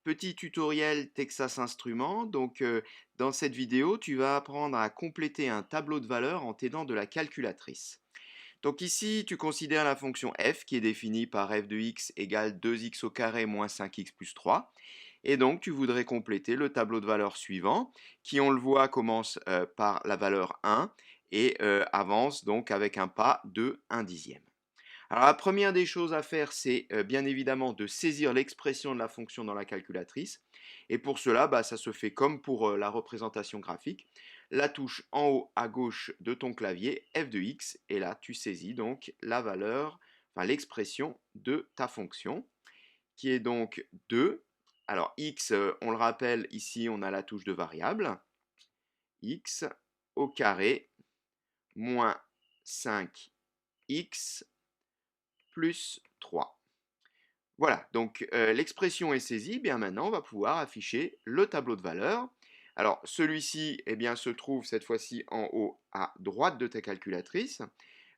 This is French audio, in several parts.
Petit tutoriel Texas Instruments. Dans cette vidéo, tu vas apprendre à compléter un tableau de valeurs en t'aidant de la calculatrice. Donc ici, tu considères la fonction f qui est définie par f de x égale 2x au carré moins 5x plus 3. Et donc, tu voudrais compléter le tableau de valeurs suivant qui, on le voit, commence par la valeur 1 et avance donc avec un pas de 1 dixième. Alors la première des choses à faire, c'est bien évidemment de saisir l'expression de la fonction dans la calculatrice. Et pour cela, ça se fait comme pour la représentation graphique. La touche en haut à gauche de ton clavier, f de x, et là tu saisis donc la valeur, enfin l'expression de ta fonction, qui est donc 2. Alors x, on le rappelle, ici on a la touche de variable, x au carré moins 5x plus 3. Voilà, donc l'expression est saisie, bien maintenant on va pouvoir afficher le tableau de valeurs. Alors celui-ci se trouve cette fois-ci en haut à droite de ta calculatrice,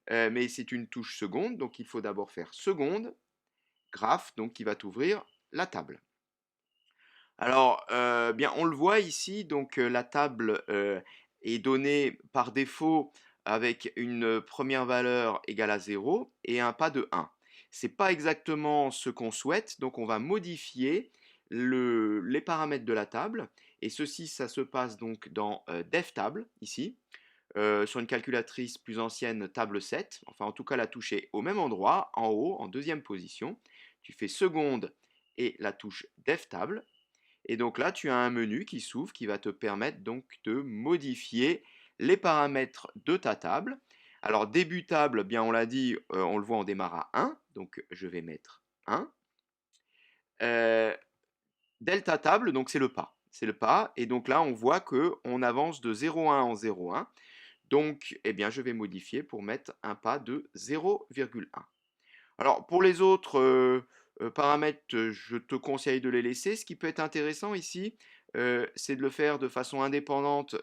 mais c'est une touche seconde, donc il faut d'abord faire seconde, graphe, donc qui va t'ouvrir la table. Alors bien on le voit ici, donc la table est donnée par défaut avec une première valeur égale à 0 et un pas de 1. C'est pas exactement ce qu'on souhaite, donc on va modifier les paramètres de la table. Et ceci, ça se passe donc dans DevTable, ici, sur une calculatrice plus ancienne, table 7. Enfin, en tout cas, la touche est au même endroit, en haut, en deuxième position. Tu fais seconde et la touche DevTable. Et donc là, tu as un menu qui s'ouvre qui va te permettre donc de modifier les paramètres de ta table. Alors début table, bien on l'a dit, on le voit, on démarre à 1, donc je vais mettre 1. Delta table, donc c'est le pas. C'est le pas, et donc là on voit qu'on avance de 0,1 en 0,1. Donc je vais modifier pour mettre un pas de 0,1. Alors pour les autres paramètres, je te conseille de les laisser. Ce qui peut être intéressant ici, c'est de le faire de façon indépendante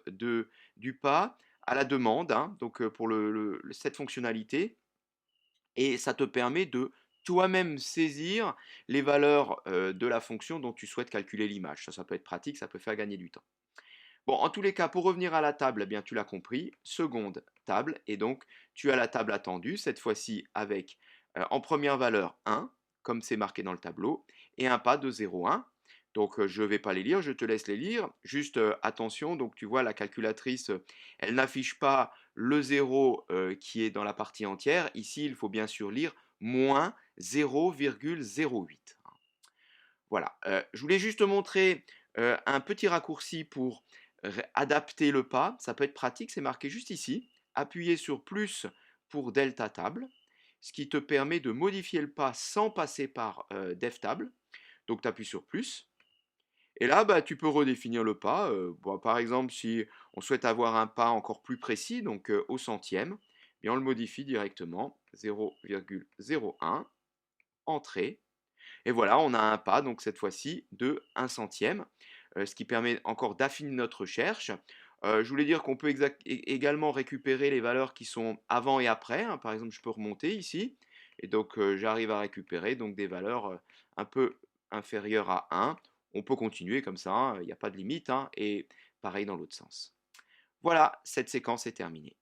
du pas à la demande, hein, donc pour cette fonctionnalité. Et ça te permet de toi-même saisir les valeurs de la fonction dont tu souhaites calculer l'image. Ça peut être pratique, ça peut faire gagner du temps. Bon, en tous les cas, pour revenir à la table, tu l'as compris, seconde table, et donc tu as la table attendue, cette fois-ci avec en première valeur 1, comme c'est marqué dans le tableau, et un pas de 0,1. Donc je ne vais pas les lire, je te laisse les lire. Juste attention, donc tu vois la calculatrice, elle n'affiche pas le 0 qui est dans la partie entière. Ici, il faut bien sûr lire moins 0,08. Voilà, je voulais juste te montrer un petit raccourci pour adapter le pas. Ça peut être pratique, c'est marqué juste ici. Appuyer sur plus pour Delta Table, ce qui te permet de modifier le pas sans passer par DevTable. Donc tu appuies sur plus. Et là, tu peux redéfinir le pas. Par exemple, si on souhaite avoir un pas encore plus précis, donc au centième, on le modifie directement. 0,01, entrée. Et voilà, on a un pas, donc cette fois-ci, de 1 centième, ce qui permet encore d'affiner notre recherche. Je voulais dire qu'on peut également récupérer les valeurs qui sont avant et après, hein. Par exemple, je peux remonter ici, et donc j'arrive à récupérer donc, des valeurs un peu inférieures à 1. On peut continuer comme ça, hein, il n'y a pas de limite, hein, et pareil dans l'autre sens. Voilà, cette séquence est terminée.